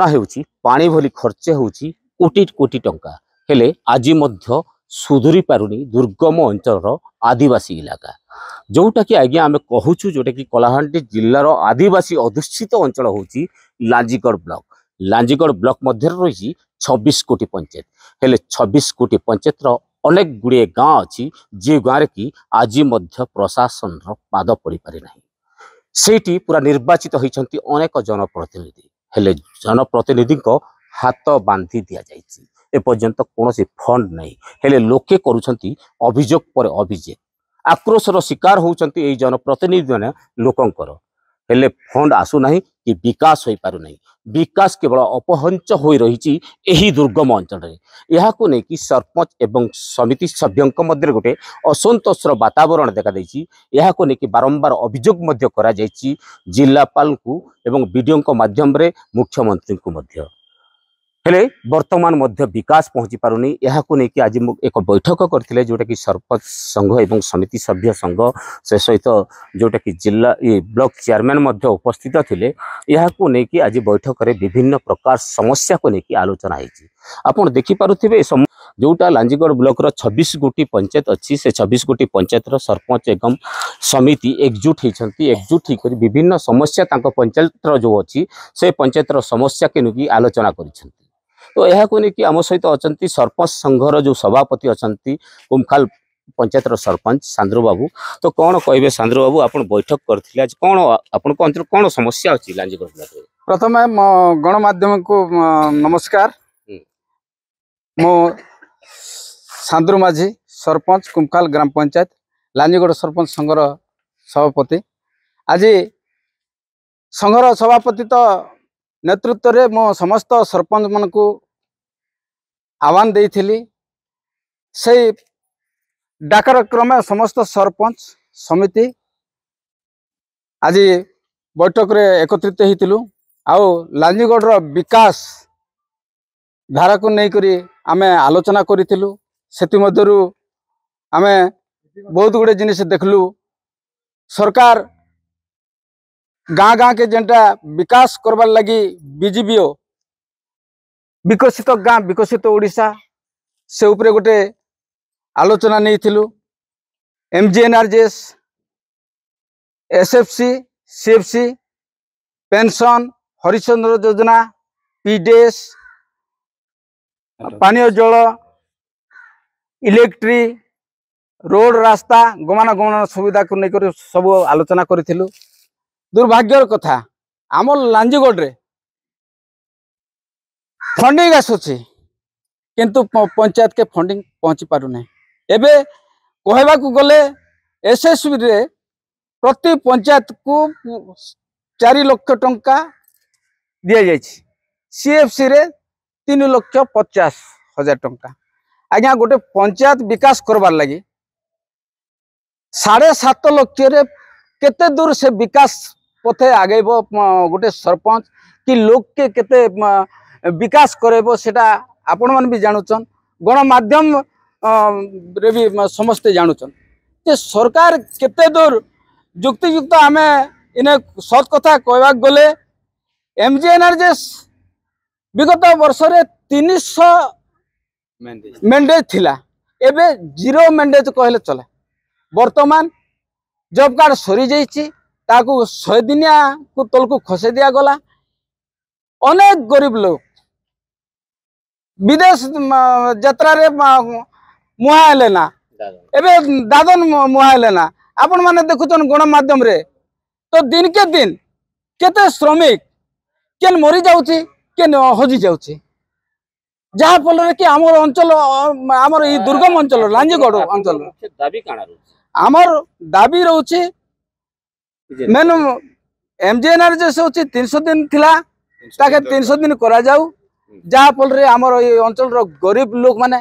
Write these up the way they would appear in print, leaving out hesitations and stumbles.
ହେଉଛି ପାଣି ଭଳି ଖର୍ଚ୍ଚ ହେଉଛି କୋଟି କୋଟି ଟଙ୍କା ହେଲେ ଆଜି ମଧ୍ୟ ସୁଧୁରି ପାରୁନି ଦୁର୍ଗମ ଅଞ୍ଚଳର ଆଦିବାସୀ ଇଲାକା जोटा कि आज्ञा आम कहूँ जोटा कि कलाहांडी जिलार आदिवासी अधुषित अंचल होची लांजीगढ़ ब्लॉक। लांजीगढ़ ब्लॉक मध्य रही 26 कोटी पंचायत हेले 26 कोटी पंचायत अनेक गुड़े गाँ अच्छी जे गाँव कि आज प्रशासन पाद पड़ पारि ना सेठी पूरा निर्वाचित होती अनेक जनप्रतिनिधि हेले जनप्रतिनिधि हाथ बांधी दि जाइए एपर्यंत कौन फंड नहीं हेले लोके करुछंती अभियोग पर अभियोग आक्रोशर शिकार होती जनप्रतिनिधि मैंने लोकंकर हेले फंड आसुना कि विकास हो पार नहीं विकास केवल अपहंच हो रही दुर्गम अंचल यहाँ नहीं कि सरपंच एवं समिति सभ्यों मध्य गोटे असंतोषर वातावरण देखा यहाँ नहीं कि बारंबार अभियोग जिलापाल को एवं बीडीओ माध्यम मुख्यमंत्री को मध्य हेले वर्तमान मध्य विकास पहुंची पारुनी यहाँ को लेकिन आज एक बैठक करते जोटा कि सरपंच संघ एवं समिति सभ्य संघ से सहित जोटा कि जिला ब्लॉक चेयरमैन मध्य उपस्थित थिले यहाँ को लेकिन आज बैठक में विभिन्न प्रकार समस्या को लेकिन आलोचना होती आपड़ देखिपे जोटा लांजीगढ़ ब्लॉक 26 गोटी पंचायत अच्छी से 26 गोटी पंचायत सरपंच एवं समिति एकजुट होती एकजुट होकर विभिन्न समस्या पंचायत जो अच्छी से पंचायत समस्या के नुकी आलोचना कर तो यह को लेकिन आम सहित अच्छा सरपंच संघर जो सभापति अच्छा कुमखाल पंचायत सरपंच सांद्रू बाबू तो कौन कहे सांद्रू बाबू आप बैठक करते कौन आपण अंचल कौन समस्या अच्छी लांजीगढ़ ब्लॉक प्रथम गणमाध्यम को नमस्कार मो सांद्रू माझी सरपंच कुमखाल ग्राम पंचायत लांजीगढ़ सरपंच संघर सभापति आज संघर सभापति तो नेतृत्व रे मो समस्त सरपंच मन को आह्वान देइथिली से डाकर क्रमे समस्त सरपंच समिति आज बैठक रे एकत्रित होइतिलु आउ लांजीगढ़ रो विकास धारा को नहीं करी आमे आलोचना करितिलु सेति मध्यरु आमे बहुत गुडे जिनिस देखलु सरकार गाँ गाँ के जेनटा विकास करबार लगी बीजेपीओ विकसित गाँ विकसित ओडिशा से उपरे गोटे आलोचना नहीं थिलु एमजीएनआरजेएस एसएफसी सीएफसी पेंशन हरिश्चंद्र योजना पीडीएस पानीय जल इलेक्ट्री रोड रास्ता गमनागमन सुविधा को लेकर सब आलोचना करिथिलु दुर्भाग्यर कथा आम लांजीगढ़ रे फंडिंग आसुची किंतु पंचायत के फंडिंग पहुंची पारु नहीं एबे कहबा को गले एसएसबी रे प्रति पंचायत को 4 लाख टंका दिया जायछि सीएफसी रे 3,50,000 टंका आज्ञा गोटे पंचायत विकास करबार लगी 7.5 लाख रे केते दूर से विकास पथे आगे गोटे सरपंच कि लोक के केते विकास करेबो सेटा आपण मन भी जानुचन गणमाध्यम रे भी समस्ते जानुचन जे सरकार केते दूर युक्ति युक्त आमे इने सत कथा कहबा गले एमजीएनआरजेएस विगत वर्ष रे 300 मेंडेज थिला एबे 0 मेंडेज कहले चले वर्तमान जॉब कार्ड सरी जाइछि ताकू 100 दिनिया को तल को खसे दिया गला अनेक गरीब लोग विदेश यात्रा रे मुहा लेना एबे दादन मुहा लेना आपण माने देखुचन गणमाध्यम रे तो दिन के दिन केते श्रमिक केन मरी जाउछि केन हजि जाउछि जहा फल रे कि हमर अंचल हमर ई दुर्गम अंचल लांजीगढ़ अंचल दाबी काना आमर दाबी रहउछि मेन एमजीएनआरजेएस होछि 300 दिन थिला ताके 300 दिन करा जाऊ जहा फल रे हमर ई अंचल रो गरीब लोग माने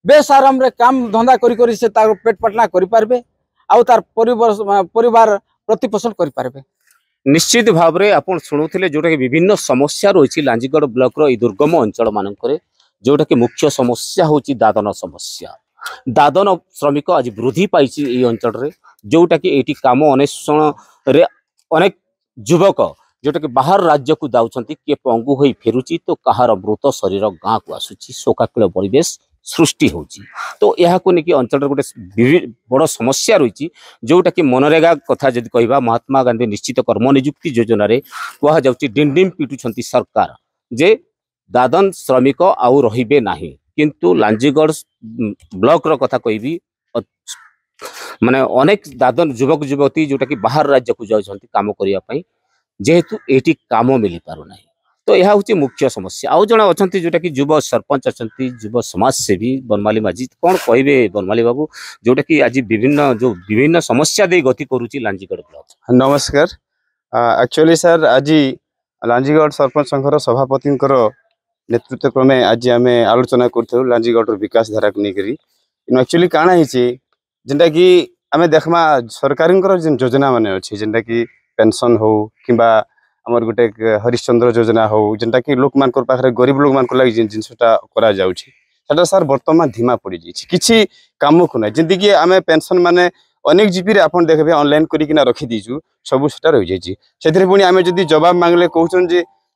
बेसाराम रे काम धंधा करी करी से तार पेट पटना करि पारबे आउ तार परिवार प्रतिपोषण करि पारबे निश्चित भाव में आप शुणुले जोटा कि विभिन्न समस्या रही लांजीगढ़ ब्लॉक रो दुर्गम अंचल मानक जोटा कि मुख्य समस्या होची दादन समस्या दादन श्रमिक आज वृद्धि पाई अंचल रे जोटा कि एटी काम अन्वेषण रे अनेक युवक जोटा कि बाहर राज्य को जाउछंती किए पंगु होई फेरुची तो कहार मृत शरीर गाँ को आसुची शोकाकुल परिवेश सृष्टि होची। तो यह को नेकी अंचल गोटे बड़ समस्या रही जोटा कि मनरेगा कथा जदि कहबा महात्मा गांधी निश्चित कर्म नियुक्ति योजना रे कह जाउची डिंडिम पिटुछंती सरकार जे दादन श्रमिक आउ रहिबे नाही किंतु लांजीगढ़ ब्लॉक रो कथा कहबी माने अनेक दादन युवक युवती जोटा कि बाहर राज्य को जाउछंती काम करिया पई जेहेतु एटी काम मिली पारु नाही। तो यह हूँ मुख्य समस्या। आउ जन अच्छा जोटा कि युव सरपंच अच्छा युव समाज सेवी बनमाली माझी कौन कहे बनमाली बाबू जोटा कि आज विभिन्न समस्या दे गति करुच्ची लांजीगढ़ ब्लॉक। नमस्कार। एक्चुअली सर आज लांजीगढ़ सरपंच संघर सभापति नेतृत्व क्रमे आज आम आलोचना करूँ लांजीगढ़ विकास धारा को लेकर एक्चुअली काण होता कि आम देखमा सरकार योजना मान अच्छी जेनटा कि पेंशन हो कि आमर गोटे हरिश्चंद्र योजना हो जेनटा कि लोक मान पाखे गरीब लोक मान लगे जिनसा करा जाउछि सर बर्तमान धीमा पड़ जाइए किसी काम को ना जमीक आम पेंशन माने अनेक जीपी आप देखिए ऑनलाइन करना रखीदीचु सब सेटा रही जाइए पुणी आम जब जवाब मांगले कहन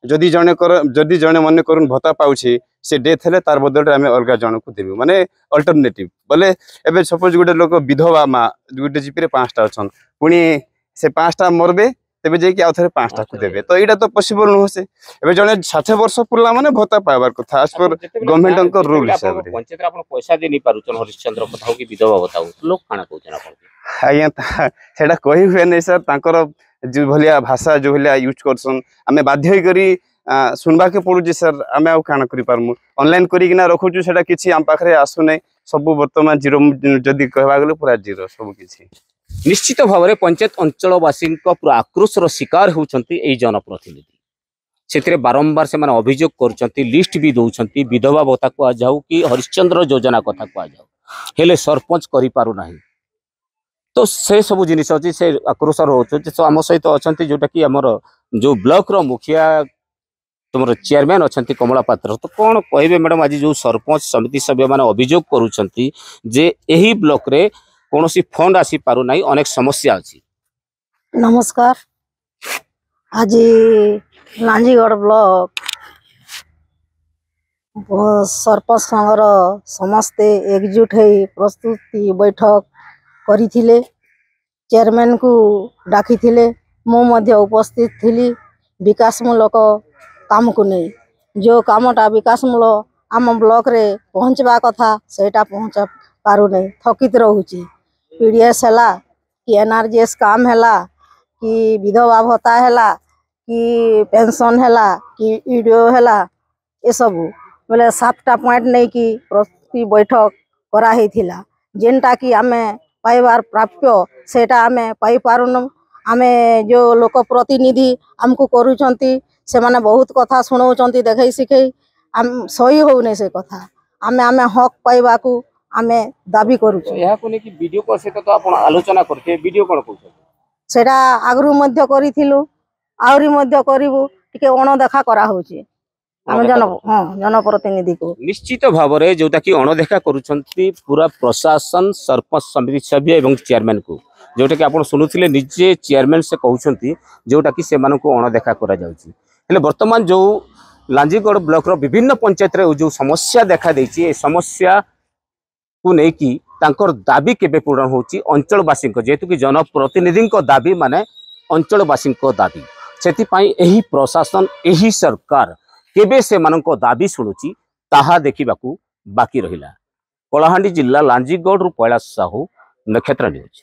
जदि जड़े मन कर भत्ता पाचे से डेथ है तार बदल आम अलग जन को देवु माने अल्टरनेटिव बोले एवं सपोज गोटे लोक विधवा माँ गोटे जीपी 5टा अच्छा पुणी से 5टा मरबे तेज जाकि आउ थे 5टा को देवे तो यहाँ तो पॉसिबल नुह से एवं जड़े 60 वर्ष पुरला माने भत्ता पाइबार कथा एज पर गवर्नमेंट रूल हिसाब से पंचायत रे आपण पैसा दे नि पारुचन हरिश्चंद्र कथा कि विधवा कथा लोक काना कहउछन आपण आज्ञा सेटा कही हुए नहीं सर तांकर जो भलिया भाषा जो भलिया यूज करसन आमे बाध्य करी सुनबा के पड़ू सर आमे आउ काना करि पारमु ऑनलाइन करिकिना रखुछु सेटा किछि आम पाखरे आसु नै सब वर्तमान जीरो जदि कहबा गेले पूरा जीरो सब किछि। निश्चित भाव में पंचायत अंचलवासी पूरा आक्रोशर शिकार होती जनप्रतिनिधि से बारंबार से अभियोग कर लिस्ट भी दौरान विधवा भत्ता कह जाऊ कि हरिश्चंद्र योजना कथा कह जाऊ हेले सरपंच करि पारु नाही। तो से सब जिनिस अच्छी से आक्रोशर हो आम सहित अच्छा जोटा कि आमर जो ब्लॉक रो मुखिया तुम चेयरमैन अच्छा कमला पात्र तो कौन कहे मैडम आज जो सरपंच समिति सभ्य मैंने अभियोग करुँचे जे यही ब्लॉक रे कौन सी फंड आसी पारु नाही अनेक समस्या अच्छी। नमस्कार। आज लांजीगढ़ ब्लॉक सरपंच संघर समस्ते एकजुट हो प्रस्तुति बैठक करिथिले चेयरमैन को डाकी थिले मो मध्य उपस्थित थी विकासमूलक काम को नहीं जो कामटा विकासमूलक आम ब्लॉक रे पहुँचवा कथा सेटा पहुँचा पारु नहीं थकित रहूची पीडीएस है कि एनआरजीएस काम है कि विधवा भत्ता है कि पेंशन है कि ईडीओ है ये सब बोले 7टा पॉइंट नहीं कि प्रस्तुति बैठक कराही थिला जेनटा कि आमे पाइबार प्राप्य सेटा आमे पाई पारुनु आमे जो लोक प्रतिनिधि आमको करूचंती से माने बहुत कथा सुनाउचंती देखै सिखै आम सही होउने से कथा आमे आमे हक पाइबा को आमे दाबी करूछु। यह को कि वीडियो को से तो आपण आलोचना करते वीडियो कोन कहू सेटा आगरु मध्य करिथिलु आउरी मध्य करिवु टिके अणदेखा करा होची आम जनप्रतिनिधि को निश्चित भाव में जोटा कि अणदेखा करुछंती पूरा प्रशासन सरपंच समिति सभ्य एवं चेयरमैन को जोटा कि आप शुणुले निजे चेयरमैन से कहते जोटा कि से अणदेखा करा जाउची हेले वर्तमान जो लांजीगढ़ ब्लॉक रो विभिन्न पंचायत रे जो समस्या देखा देछि ए समस्या को लेकिन तांकर दाबी केबे पूर्ण होची अंचलवासी जेहेतु कि जनप्रतिनिधि दाबी माने अंचलवासी दाबी से प्रशासन यही सरकार केबे से मानको दाबी शुणुची ताहा देखिबाकू बाकी रहिला। कलाहांडी जिला लांजीगढ़ रु कैलाश साहू नक्षत्र न्यूज।